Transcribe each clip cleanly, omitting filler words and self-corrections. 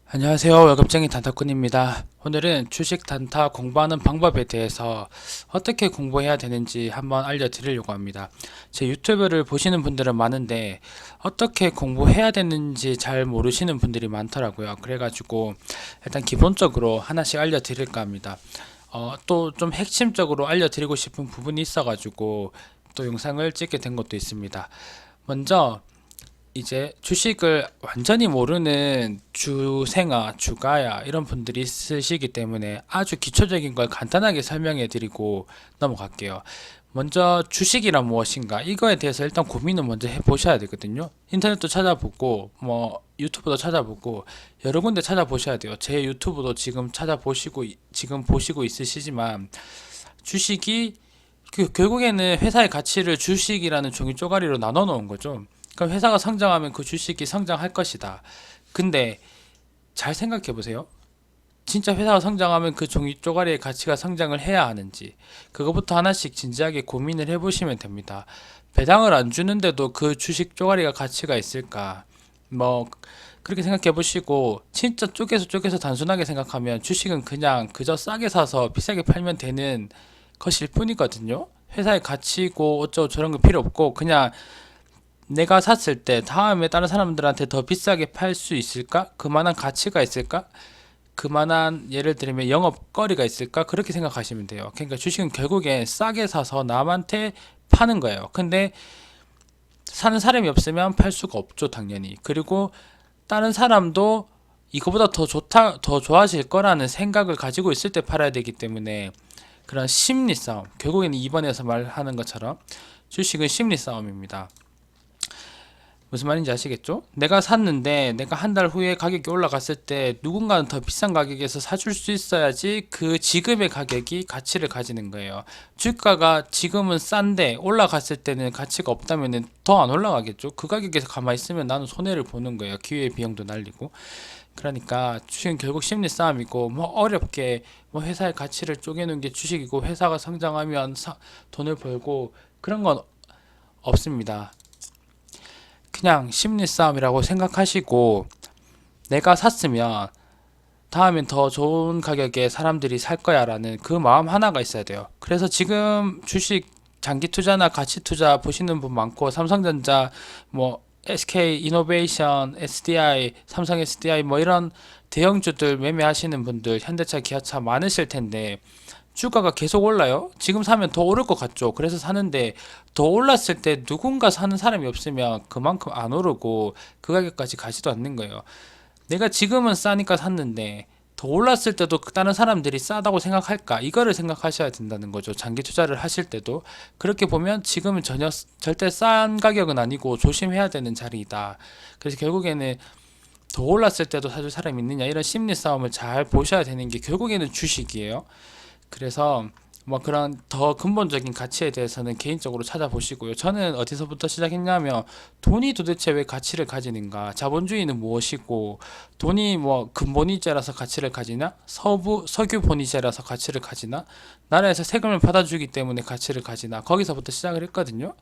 안녕하세요. 월급쟁이 단타꾼입니다. 오늘은 주식 단타 공부하는 방법에 대해서 어떻게 공부해야 되는지 한번 알려드리려고 합니다. 제 유튜브를 보시는 분들은 많은데 어떻게 공부해야 되는지 잘 모르시는 분들이 많더라고요. 그래가지고 일단 기본적으로 하나씩 알려드릴까 합니다. 또 좀 핵심적으로 알려드리고 싶은 부분이 있어가지고 또 영상을 찍게 된 것도 있습니다. 먼저 이제 주식을 완전히 모르는 주생아, 주가야 이런 분들이 있으시기 때문에 아주 기초적인 걸 간단하게 설명해 드리고 넘어갈게요. 먼저 주식이란 무엇인가 이거에 대해서 일단 고민을 먼저 해 보셔야 되거든요. 인터넷도 찾아보고 뭐 유튜브도 찾아보고 여러 군데 찾아보셔야 돼요. 제 유튜브도 지금 찾아보시고 지금 보시고 있으시지만 주식이 결국에는 회사의 가치를 주식이라는 종이 쪼가리로 나눠 놓은 거죠. 그럼 회사가 성장하면 그 주식이 성장할 것이다. 근데 잘 생각해 보세요. 진짜 회사가 성장하면 그 종이 쪼가리의 가치가 성장을 해야 하는지 그거부터 하나씩 진지하게 고민을 해보시면 됩니다. 배당을 안 주는데도 그 주식 쪼가리가 가치가 있을까? 뭐 그렇게 생각해 보시고 진짜 쪼개서 단순하게 생각하면 주식은 그냥 그저 싸게 사서 비싸게 팔면 되는 것일 뿐이거든요. 회사의 가치고 어쩌고 저런 거 필요 없고 그냥 내가 샀을 때 다음에 다른 사람들한테 더 비싸게 팔 수 있을까? 그만한 가치가 있을까? 그만한 예를 들면 영업거리가 있을까? 그렇게 생각하시면 돼요. 그러니까 주식은 결국엔 싸게 사서 남한테 파는 거예요. 근데 사는 사람이 없으면 팔 수가 없죠, 당연히. 그리고 다른 사람도 이거보다 더 좋다, 더 좋아질 거라는 생각을 가지고 있을 때 팔아야 되기 때문에 그런 심리 싸움, 결국에는 2번에서 말하는 것처럼 주식은 심리 싸움입니다. 무슨 말인지 아시겠죠? 내가 샀는데 내가 한 달 후에 가격이 올라갔을 때 누군가는 더 비싼 가격에서 사줄 수 있어야지 그 지금의 가격이 가치를 가지는 거예요. 주가가 지금은 싼데 올라갔을 때는 가치가 없다면 더 안 올라가겠죠? 그 가격에서 가만히 있으면 나는 손해를 보는 거예요. 기회 비용도 날리고. 그러니까 주식은 결국 심리 싸움이고 뭐 어렵게 뭐 회사의 가치를 쪼개는 게 주식이고 회사가 성장하면 돈을 벌고 그런 건 없습니다. 그냥 심리 싸움이라고 생각하시고 내가 샀으면 다음엔 더 좋은 가격에 사람들이 살 거야라는 그 마음 하나가 있어야 돼요. 그래서 지금 주식 장기 투자나 가치 투자 보시는 분 많고 삼성전자 뭐 SK 이노베이션, SDI, 삼성 SDI 뭐 이런 대형주들 매매하시는 분들 현대차, 기아차 많으실 텐데 주가가 계속 올라요. 지금 사면 더 오를 것 같죠. 그래서 사는데 더 올랐을 때 누군가 사는 사람이 없으면 그만큼 안 오르고 그 가격까지 가지도 않는 거예요. 내가 지금은 싸니까 샀는데 더 올랐을 때도 다른 사람들이 싸다고 생각할까? 이거를 생각하셔야 된다는 거죠. 장기 투자를 하실 때도 그렇게 보면 지금은 전혀 절대 싼 가격은 아니고 조심해야 되는 자리이다. 그래서 결국에는 더 올랐을 때도 사줄 사람이 있느냐 이런 심리 싸움을 잘 보셔야 되는 게 결국에는 주식이에요. 그래서 뭐 그런 더 근본적인 가치에 대해서는 개인적으로 찾아보시고요. 저는 어디서부터 시작했냐면 돈이 도대체 왜 가치를 가지는가? 자본주의는 무엇이고 돈이 뭐 근본이자라서 가치를 가지나? 석유 본위제라서 가치를 가지나? 나라에서 세금을 받아주기 때문에 가치를 가지나? 거기서부터 시작을 했거든요.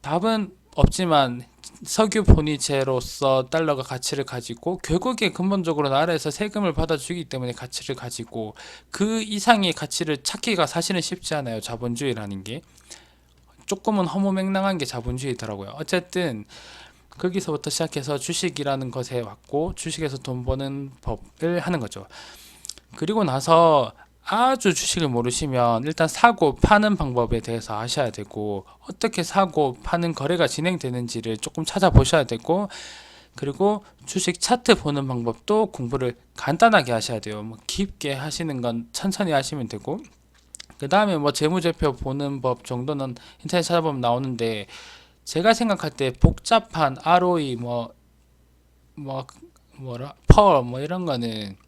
답은 없지만 석유 본위제로서 달러가 가치를 가지고 결국에 근본적으로 나라에서 세금을 받아주기 때문에 가치를 가지고 그 이상의 가치를 찾기가 사실은 쉽지 않아요. 자본주의라는 게 조금은 허무맹랑한 게 자본주의더라고요. 어쨌든 거기서부터 시작해서 주식이라는 것에 왔고 주식에서 돈 버는 법을 하는 거죠. 그리고 나서 아주 주식을 모르시면 일단 사고 파는 방법에 대해서 아셔야 되고 어떻게 사고 파는 거래가 진행되는지를 조금 찾아보셔야 되고 그리고 주식 차트 보는 방법도 공부를 간단하게 하셔야 돼요. 뭐 깊게 하시는 건 천천히 하시면 되고 그 다음에 뭐 재무제표 보는 법 정도는 인터넷 찾아보면 나오는데 제가 생각할 때 복잡한 ROE 뭐 뭐라 퍼 뭐 이런 거는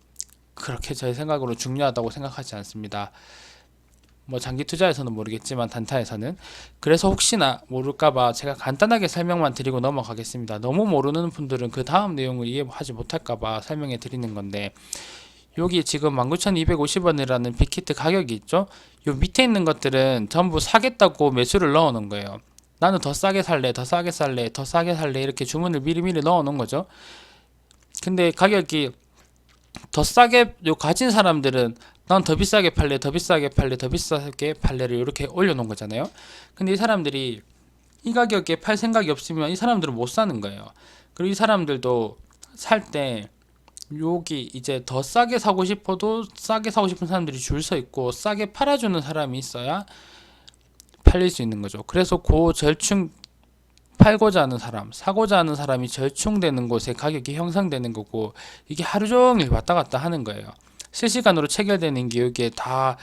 그렇게 제 생각으로 중요하다고 생각하지 않습니다. 뭐 장기 투자에서는 모르겠지만 단타에서는 그래서 혹시나 모를까봐 제가 간단하게 설명만 드리고 넘어가겠습니다. 너무 모르는 분들은 그 다음 내용을 이해하지 못할까봐 설명해 드리는 건데 여기 지금 19,250원이라는 빅히트 가격이 있죠. 요 밑에 있는 것들은 전부 사겠다고 매수를 넣어 놓은 거예요. 나는 더 싸게 살래, 더 싸게 살래, 더 싸게 살래 이렇게 주문을 미리미리 넣어 놓은 거죠. 근데 가격이 더 싸게 가진 사람들은 난 더 비싸게 팔래, 더 비싸게 팔래, 더 비싸게 팔래를 이렇게 올려놓은 거잖아요. 근데 이 사람들이 이 가격에 팔 생각이 없으면 이 사람들은 못 사는 거예요. 그리고 이 사람들도 살 때 여기 이제 더 싸게 사고 싶어도 싸게 사고 싶은 사람들이 줄 서 있고 싸게 팔아주는 사람이 있어야 팔릴 수 있는 거죠. 그래서 그 절충 팔고자 하는 사람, 사고자 하는 사람이 절충되는 곳에 가격이 형성되는 거고 이게 하루 종일 왔다 갔다 하는 거예요. 실시간으로 체결되는 게 여기에 다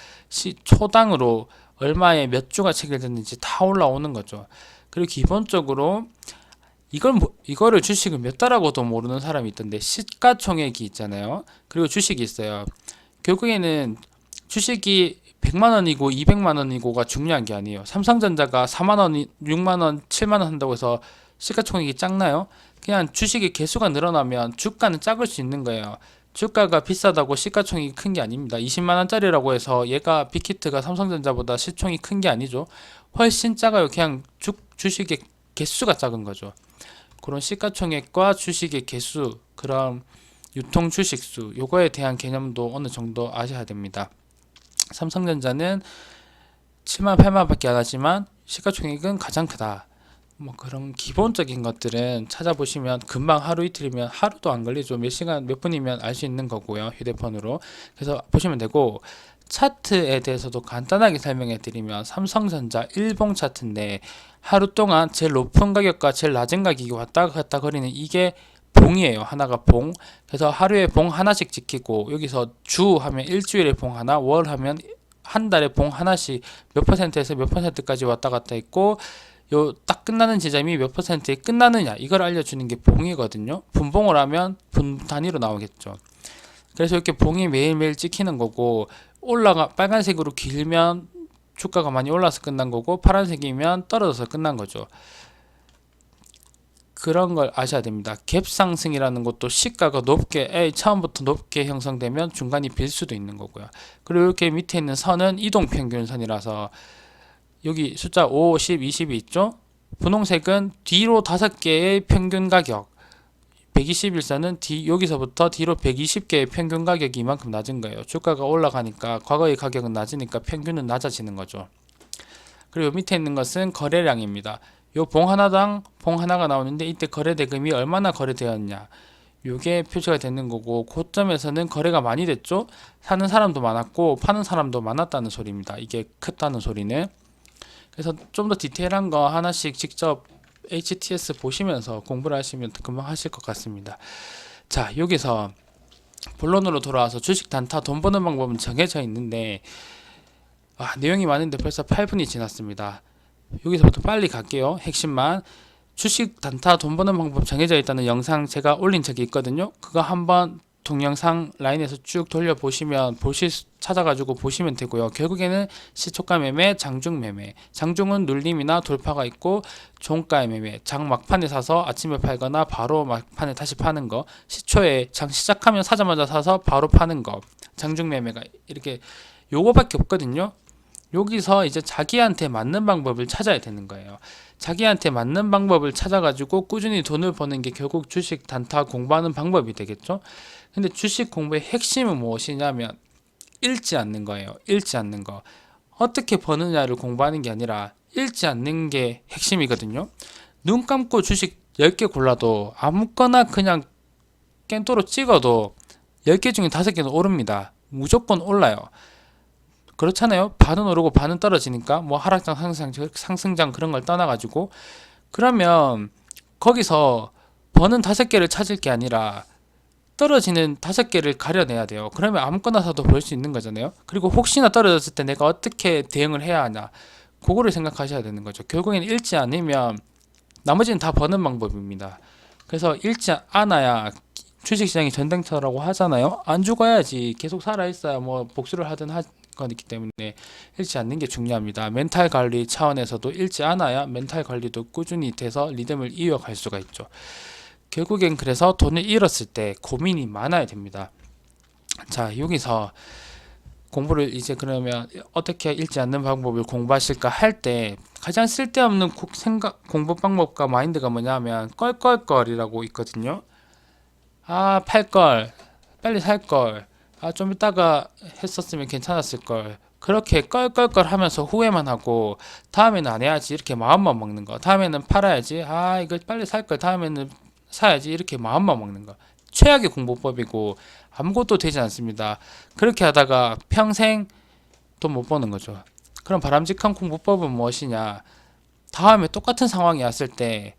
초당으로 얼마에 몇 주가 체결됐는지 다 올라오는 거죠. 그리고 기본적으로 이거를 주식을 몇 달하고도 모르는 사람이 있던데 시가총액이 있잖아요. 그리고 주식이 있어요. 결국에는 주식이 100만원이고 200만원이고가 중요한 게 아니에요. 삼성전자가 4만원, 6만원, 7만원 한다고 해서 시가총액이 작나요? 그냥 주식의 개수가 늘어나면 주가는 작을 수 있는 거예요. 주가가 비싸다고 시가총액이 큰 게 아닙니다. 20만원짜리라고 해서 얘가 빅히트가 삼성전자보다 시총이 큰 게 아니죠. 훨씬 작아요. 그냥 주식의 개수가 작은 거죠. 그런 시가총액과 주식의 개수, 그런 유통 주식수, 요거에 대한 개념도 어느 정도 아셔야 됩니다. 삼성전자는 7만 8만 밖에 안 하지만 시가총액은 가장 크다. 뭐 그런 기본적인 것들은 찾아보시면 금방 하루 이틀이면 하루도 안 걸리죠. 몇 시간 몇 분이면 알 수 있는 거고요. 휴대폰으로. 그래서 보시면 되고 차트에 대해서도 간단하게 설명해 드리면 삼성전자 일봉 차트인데 하루 동안 제일 높은 가격과 제일 낮은 가격이 왔다 갔다 거리는 이게 봉이에요. 하나가 봉. 그래서 하루에 봉 하나씩 지키고 여기서 주 하면 일주일에 봉 하나, 월 하면 한 달에 봉 하나씩 몇 퍼센트에서 몇 퍼센트까지 왔다 갔다 있고 요 딱 끝나는 지점이 몇 퍼센트에 끝나느냐 이걸 알려주는 게 봉이거든요. 분봉을 하면 분 단위로 나오겠죠. 그래서 이렇게 봉이 매일매일 찍히는 거고 빨간색으로 길면 주가가 많이 올라서 끝난 거고 파란색이면 떨어져서 끝난 거죠. 그런 걸 아셔야 됩니다. 갭 상승이라는 것도 시가가 처음부터 높게 형성되면 중간이 빌 수도 있는 거고요. 그리고 이렇게 밑에 있는 선은 이동평균선이라서 여기 숫자 5, 10, 20이 있죠? 분홍색은 뒤로 5개의 평균 가격 121선은 여기서부터 뒤로 120개의 평균 가격이 이만큼 낮은 거예요. 주가가 올라가니까 과거의 가격은 낮으니까 평균은 낮아지는 거죠. 그리고 밑에 있는 것은 거래량입니다. 요 봉 하나당 봉 하나가 나오는데 이때 거래 대금이 얼마나 거래되었냐 요게 표시가 되는 거고 고점에서는 거래가 많이 됐죠. 사는 사람도 많았고 파는 사람도 많았다는 소리입니다. 이게 컸다는 소리는. 그래서 좀 더 디테일한 거 하나씩 직접 HTS 보시면서 공부를 하시면 금방 하실 것 같습니다. 자, 여기서 본론으로 돌아와서 주식 단타 돈 버는 방법은 정해져 있는데 내용이 많은데 벌써 8분이 지났습니다. 여기서부터 빨리 갈게요. 핵심만. 주식 단타 돈 버는 방법 정해져 있다는 영상 제가 올린 적이 있거든요. 그거 한번 동영상 라인에서 쭉 돌려보시면 찾아가지고 보시면 되고요. 결국에는 시초가 매매, 장중 매매. 장중은 눌림이나 돌파가 있고 종가의 매매. 장 막판에 사서 아침에 팔거나 바로 막판에 다시 파는 거. 시초에 장 시작하면 사자마자 사서 바로 파는 거. 장중 매매가 이렇게 요거밖에 없거든요. 여기서 이제 자기한테 맞는 방법을 찾아야 되는 거예요. 자기한테 맞는 방법을 찾아가지고 꾸준히 돈을 버는 게 결국 주식 단타 공부하는 방법이 되겠죠. 근데 주식 공부의 핵심은 무엇이냐면 읽지 않는 거예요. 읽지 않는 거. 어떻게 버느냐를 공부하는 게 아니라 읽지 않는 게 핵심이거든요. 눈 감고 주식 10개 골라도 아무거나 그냥 깬도로 찍어도 10개 중에 5개는 오릅니다. 무조건 올라요. 그렇잖아요. 반은 오르고 반은 떨어지니까 뭐 하락장 상승장 그런 걸 떠나가지고 그러면 거기서 버는 5개를 찾을 게 아니라 떨어지는 5개를 가려내야 돼요. 그러면 아무거나 사도 벌 수 있는 거잖아요. 그리고 혹시나 떨어졌을 때 내가 어떻게 대응을 해야 하냐 그거를 생각하셔야 되는 거죠. 결국에는 읽지 않으면 나머지는 다 버는 방법입니다. 그래서 읽지 않아야 주식시장이 전쟁터라고 하잖아요. 안 죽어야지 계속 살아있어야 뭐 복수를 하든 거기 때문에 읽지 않는 게 중요합니다. 멘탈 관리 차원에서도 읽지 않아야 멘탈 관리도 꾸준히 돼서 리듬을 이어갈 수가 있죠. 결국엔 그래서 돈을 잃었을 때 고민이 많아야 됩니다. 자, 여기서 공부를 이제 그러면 어떻게 읽지 않는 방법을 공부하실까 할 때 가장 쓸데없는 공부 방법과 마인드가 뭐냐면 껄껄껄이라고 있거든요. 팔걸 빨리 살 걸, 아, 좀 이따가 했었으면 괜찮았을 걸. 그렇게 껄껄껄 하면서 후회만 하고 다음에는 안 해야지 이렇게 마음만 먹는 거. 다음에는 팔아야지. 아, 이거 빨리 살 걸. 다음에는 사야지 이렇게 마음만 먹는 거. 최악의 공부법이고 아무것도 되지 않습니다. 그렇게 하다가 평생 돈 못 버는 거죠. 그럼 바람직한 공부법은 무엇이냐? 다음에 똑같은 상황이 왔을 때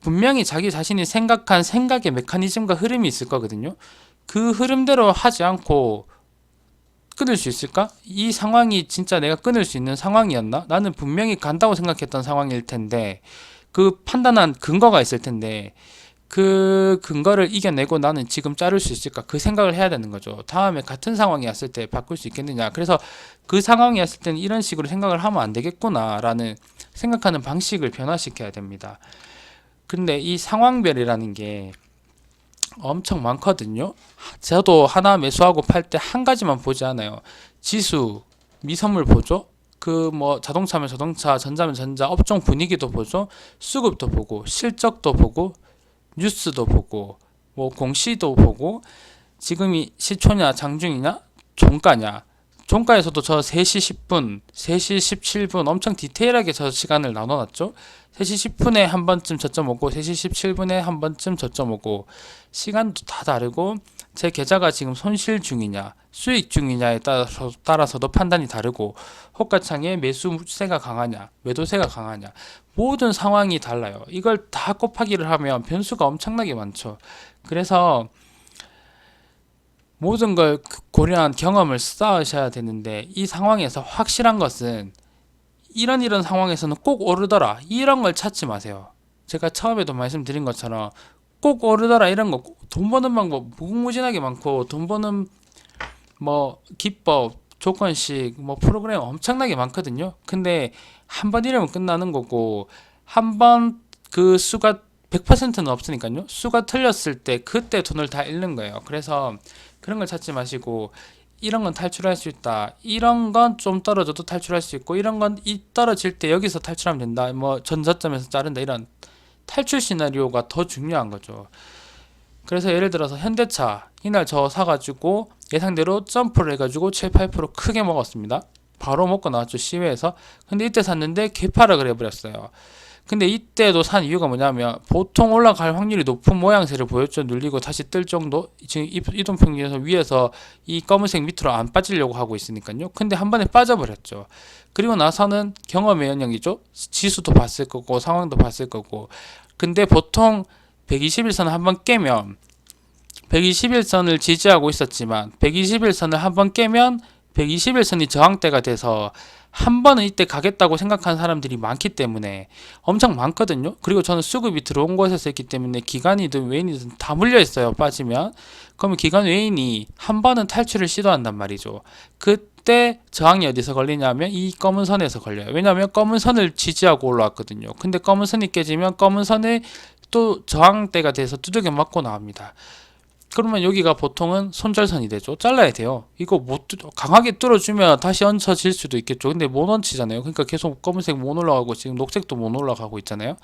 분명히 자기 자신이 생각한 생각의 메커니즘과 흐름이 있을 거거든요. 그 흐름대로 하지 않고 끊을 수 있을까? 이 상황이 진짜 내가 끊을 수 있는 상황이었나? 나는 분명히 간다고 생각했던 상황일 텐데 그 판단한 근거가 있을 텐데 그 근거를 이겨내고 나는 지금 자를 수 있을까? 그 생각을 해야 되는 거죠. 다음에 같은 상황이 왔을 때 바꿀 수 있겠느냐? 그래서 그 상황이 왔을 때는 이런 식으로 생각을 하면 안 되겠구나라는 생각하는 방식을 변화시켜야 됩니다. 근데 이 상황별이라는 게 엄청 많거든요. 저도 하나 매수하고 팔 때 한 가지만 보지 않아요. 지수, 미선물 보죠. 그 뭐 자동차면 자동차, 전자면 전자, 업종 분위기도 보죠. 수급도 보고, 실적도 보고, 뉴스도 보고, 뭐 공시도 보고, 지금이 시초냐, 장중이냐, 종가냐. 종가에서도 저 3시 10분, 3시 17분 엄청 디테일하게 저 시간을 나눠놨죠. 3시 10분에 한 번쯤 저점 오고 3시 17분에 한 번쯤 저점 오고 시간도 다 다르고 제 계좌가 지금 손실 중이냐 수익 중이냐에 따라서도 판단이 다르고 호가창에 매수세가 강하냐 매도세가 강하냐 모든 상황이 달라요. 이걸 다 곱하기를 하면 변수가 엄청나게 많죠. 그래서 모든 걸 고려한 경험을 쌓으셔야 되는데 이 상황에서 확실한 것은 이런 상황에서는 꼭 오르더라 이런 걸 찾지 마세요. 제가 처음에도 말씀드린 것처럼 꼭 오르더라 이런 거 돈 버는 방법 무궁무진하게 많고 돈 버는 뭐 기법 조건식 뭐 프로그램 엄청나게 많거든요. 근데 한 번 이러면 끝나는 거고 한 번 그 수가 100%는 없으니까요. 수가 틀렸을 때 그때 돈을 다 잃는 거예요. 그래서 그런 걸 찾지 마시고 이런 건 탈출할 수 있다. 이런 건 좀 떨어져도 탈출할 수 있고 이런 건 이 떨어질 때 여기서 탈출하면 된다. 뭐 전저점에서 자른다. 이런 탈출 시나리오가 더 중요한 거죠. 그래서 예를 들어서 현대차 이날 저 사가지고 예상대로 점프를 해가지고 7, 8% 크게 먹었습니다. 바로 먹고 나왔죠 시외에서. 근데 이때 샀는데 개파락을 해버렸어요. 근데 이때도 산 이유가 뭐냐면 보통 올라갈 확률이 높은 모양새를 보였죠. 눌리고 다시 뜰 정도. 지금 이동평균에서 위에서 이 검은색 밑으로 안 빠지려고 하고 있으니까요. 근데 한 번에 빠져버렸죠. 그리고 나서는 경험의 영역이죠. 지수도 봤을 거고 상황도 봤을 거고. 근데 보통 121선을 한번 깨면 121선을 지지하고 있었지만 121선을 한번 깨면 121선이 저항대가 돼서 한 번은 이때 가겠다고 생각하는 사람들이 많기 때문에 엄청 많거든요. 그리고 저는 수급이 들어온 곳에서 했기 때문에 기관이든 외인이든 다 물려 있어요. 빠지면. 그러면 기관 외인이 한 번은 탈출을 시도한단 말이죠. 그때 저항이 어디서 걸리냐면 이 검은 선에서 걸려요. 왜냐하면 검은 선을 지지하고 올라왔거든요. 근데 검은 선이 깨지면 검은 선에 또 저항대가 돼서 두들겨 맞고 나옵니다. 그러면 여기가 보통은 손절선이 되죠. 잘라야 돼요. 이거 강하게 뚫어주면 다시 얹혀질 수도 있겠죠. 근데 못 얹히잖아요. 그러니까 계속 검은색 못 올라가고 지금 녹색도 못 올라가고 있잖아요.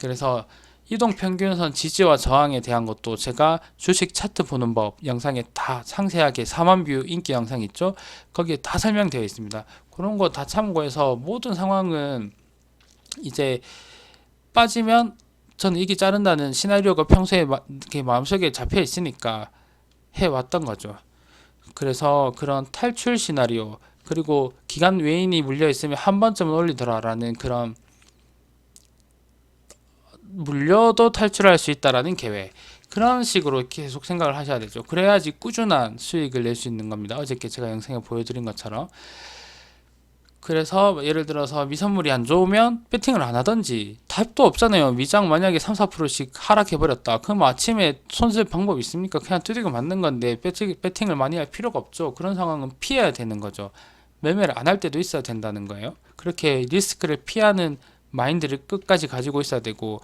그래서 이동평균선 지지와 저항에 대한 것도 제가 주식 차트 보는 법 영상에 다 상세하게 4만 뷰 인기 영상 있죠. 거기에 다 설명되어 있습니다. 그런 거 다 참고해서 모든 상황은 이제 빠지면 저는 이게 자른다는 시나리오가 평소에 마음속에 잡혀 있으니까 해왔던 거죠. 그래서 그런 탈출 시나리오 그리고 기간 외인이 물려 있으면 한 번쯤은 올리더라라는 그런 물려도 탈출할 수 있다라는 계획 그런 식으로 계속 생각을 하셔야 되죠. 그래야지 꾸준한 수익을 낼 수 있는 겁니다. 어저께 제가 영상에 보여드린 것처럼. 그래서 예를 들어서 미선물이 안 좋으면 배팅을 안 하던지 답도 없잖아요. 미장 만약에 3, 4%씩 하락해버렸다. 그럼 아침에 손쓸 방법이 있습니까? 그냥 두들겨 맞는 건데 배팅을 많이 할 필요가 없죠. 그런 상황은 피해야 되는 거죠. 매매를 안 할 때도 있어야 된다는 거예요. 그렇게 리스크를 피하는 마인드를 끝까지 가지고 있어야 되고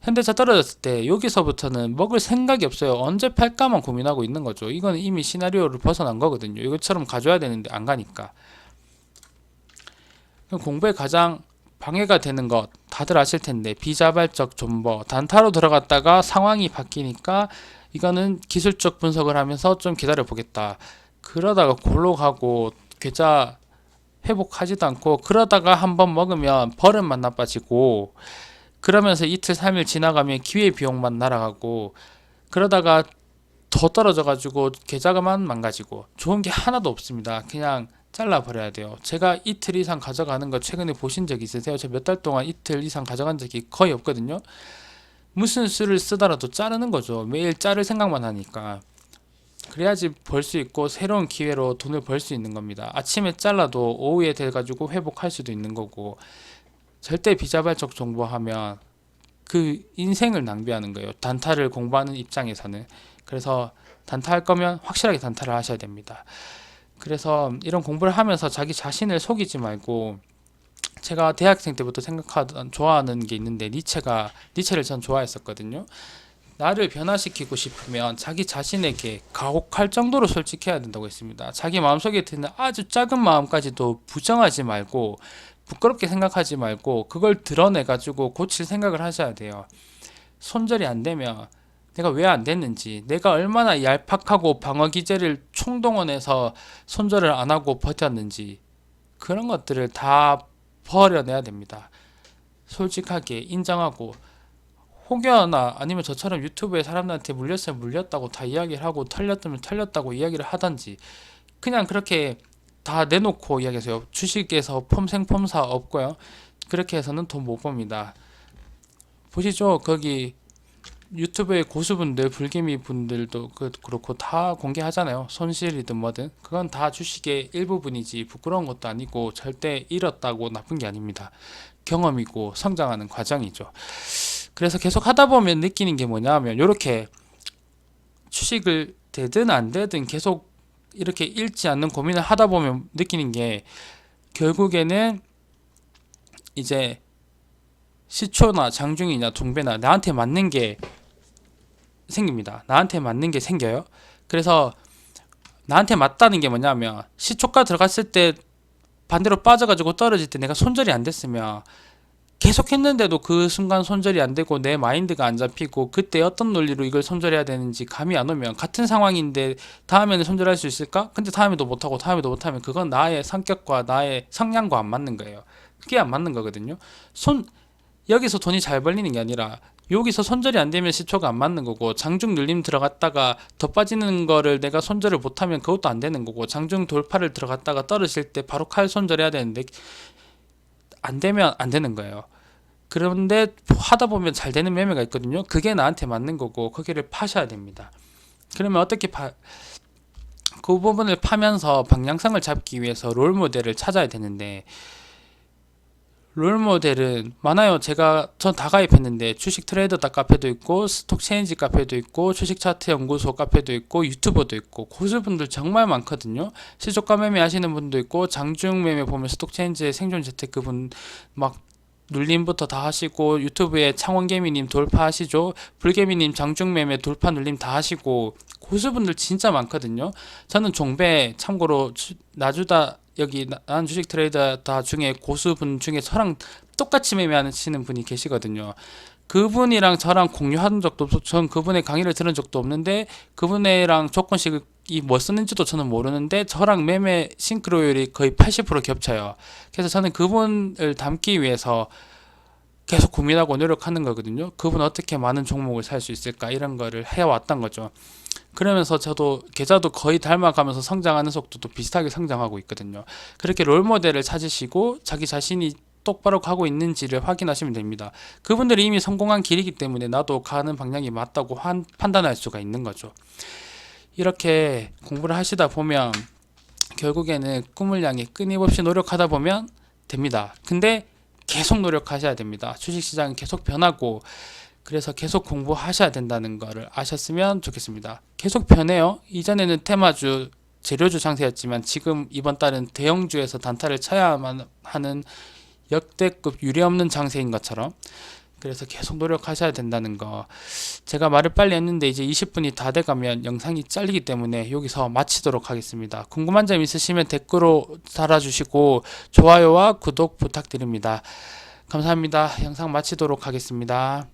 현대차 떨어졌을 때 여기서부터는 먹을 생각이 없어요. 언제 팔까만 고민하고 있는 거죠. 이건 이미 시나리오를 벗어난 거거든요. 이것처럼 가져야 되는데 안 가니까. 공부에 가장 방해가 되는 것 다들 아실 텐데 비자발적 존버 단타로 들어갔다가 상황이 바뀌니까 이거는 기술적 분석을 하면서 좀 기다려 보겠다. 그러다가 골로 가고 계좌 회복하지도 않고, 그러다가 한번 먹으면 버릇만 나빠지고, 그러면서 이틀 3일 지나가면 기회비용만 날아가고, 그러다가 더 떨어져가지고 계좌가만 망가지고 좋은 게 하나도 없습니다. 그냥 잘라버려야 돼요. 제가 이틀 이상 가져가는 거 최근에 보신 적 있으세요? 제가 몇 달 동안 이틀 이상 가져간 적이 거의 없거든요. 무슨 수를 쓰더라도 자르는 거죠. 매일 자를 생각만 하니까. 그래야지 벌 수 있고 새로운 기회로 돈을 벌 수 있는 겁니다. 아침에 잘라도 오후에 돼가지고 회복할 수도 있는 거고, 절대 비자발적 정보하면 그 인생을 낭비하는 거예요. 단타를 공부하는 입장에서는. 그래서 단타할 거면 확실하게 단타를 하셔야 됩니다. 그래서 이런 공부를 하면서 자기 자신을 속이지 말고, 제가 대학생 때부터 생각하던 좋아하는 게 있는데, 니체를 전 좋아했었거든요. 나를 변화시키고 싶으면 자기 자신에게 가혹할 정도로 솔직해야 된다고 했습니다. 자기 마음속에 드는 아주 작은 마음까지도 부정하지 말고, 부끄럽게 생각하지 말고, 그걸 드러내가지고 고칠 생각을 하셔야 돼요. 손절이 안 되면 내가 왜 안 됐는지, 내가 얼마나 얄팍하고 방어 기제를 총동원해서 손절을 안 하고 버텼는지, 그런 것들을 다 버려내야 됩니다. 솔직하게 인정하고, 혹여나 아니면 저처럼 유튜브에 사람들한테 물렸으면 물렸다고 다 이야기를 하고, 털렸으면 털렸다고 이야기를 하던지, 그냥 그렇게 다 내놓고 이야기하세요. 주식에서 폼생폼사 없고요. 그렇게 해서는 돈 못 법니다. 보시죠. 거기 유튜브의 고수분들, 불개미 분들도 그렇고 다 공개하잖아요. 손실이든 뭐든. 그건 다 주식의 일부분이지 부끄러운 것도 아니고 절대 잃었다고 나쁜 게 아닙니다. 경험이고 성장하는 과정이죠. 그래서 계속 하다 보면 느끼는 게 뭐냐면, 이렇게 주식을 되든 안 되든 계속 이렇게 잃지 않는 고민을 하다 보면 느끼는 게, 결국에는 이제 시초나 장중이나 종배나 나한테 맞는 게 생깁니다. 나한테 맞는 게 생겨요. 그래서 나한테 맞다는 게 뭐냐면, 시초가 들어갔을 때 반대로 빠져가지고 떨어질 때 내가 손절이 안 됐으면, 계속 했는데도 그 순간 손절이 안 되고 내 마인드가 안 잡히고, 그때 어떤 논리로 이걸 손절해야 되는지 감이 안 오면, 같은 상황인데 다음에는 손절할 수 있을까? 근데 다음에도 못하고 다음에도 못하면, 그건 나의 성격과 나의 성향과 안 맞는 거예요. 그게 안 맞는 거거든요. 여기서 돈이 잘 벌리는 게 아니라, 여기서 손절이 안 되면 시초가 안 맞는 거고, 장중 눌림 들어갔다가 더 빠지는 거를 내가 손절을 못하면 그것도 안 되는 거고, 장중 돌파를 들어갔다가 떨어질 때 바로 칼 손절해야 되는데 안 되면 안 되는 거예요. 그런데 하다 보면 잘 되는 매매가 있거든요. 그게 나한테 맞는 거고, 거기를 파셔야 됩니다. 그러면 그 부분을 파면서 방향성을 잡기 위해서 롤 모델을 찾아야 되는데, 롤 모델은 많아요. 전 다 가입했는데, 주식 트레이더다 카페도 있고, 스톡 체인지 카페도 있고, 주식 차트 연구소 카페도 있고, 유튜버도 있고, 고수분들 정말 많거든요. 시초가 매매 하시는 분도 있고, 장중 매매 보면 스톡 체인지의 생존 재테크 분 막 눌림부터 다 하시고, 유튜브에 창원개미님 돌파하시죠. 불개미님 장중 매매 돌파 눌림 다 하시고, 고수분들 진짜 많거든요. 저는 종배, 참고로 나주다 여기 난 주식 트레이더 다 중에 고수분 중에 저랑 똑같이 매매하시는 분이 계시거든요. 그분이랑 저랑 공유한 적도 없고, 전 그분의 강의를 들은 적도 없는데, 그분이랑 조건식이 뭐 쓰는지도 저는 모르는데, 저랑 매매 싱크로율이 거의 80% 겹쳐요. 그래서 저는 그분을 닮기 위해서 계속 고민하고 노력하는 거거든요. 그분 어떻게 많은 종목을 살 수 있을까, 이런 거를 해왔던 거죠. 그러면서 저도 계좌도 거의 닮아가면서 성장하는 속도도 비슷하게 성장하고 있거든요. 그렇게 롤모델을 찾으시고 자기 자신이 똑바로 가고 있는지를 확인하시면 됩니다. 그분들이 이미 성공한 길이기 때문에 나도 가는 방향이 맞다고 판단할 수가 있는 거죠. 이렇게 공부를 하시다 보면 결국에는 꿈을 향해 끊임없이 노력하다 보면 됩니다. 근데 계속 노력하셔야 됩니다. 주식시장은 계속 변하고, 그래서 계속 공부하셔야 된다는 거를 아셨으면 좋겠습니다. 계속 변해요. 이전에는 테마주, 재료주 상세였지만 지금 이번 달은 대형주에서 단타를 쳐야만 하는 역대급 유례없는 장세인 것처럼, 그래서 계속 노력하셔야 된다는 거. 제가 말을 빨리 했는데 이제 20분이 다 돼가면 영상이 잘리기 때문에 여기서 마치도록 하겠습니다. 궁금한 점 있으시면 댓글로 달아주시고 좋아요와 구독 부탁드립니다. 감사합니다. 영상 마치도록 하겠습니다.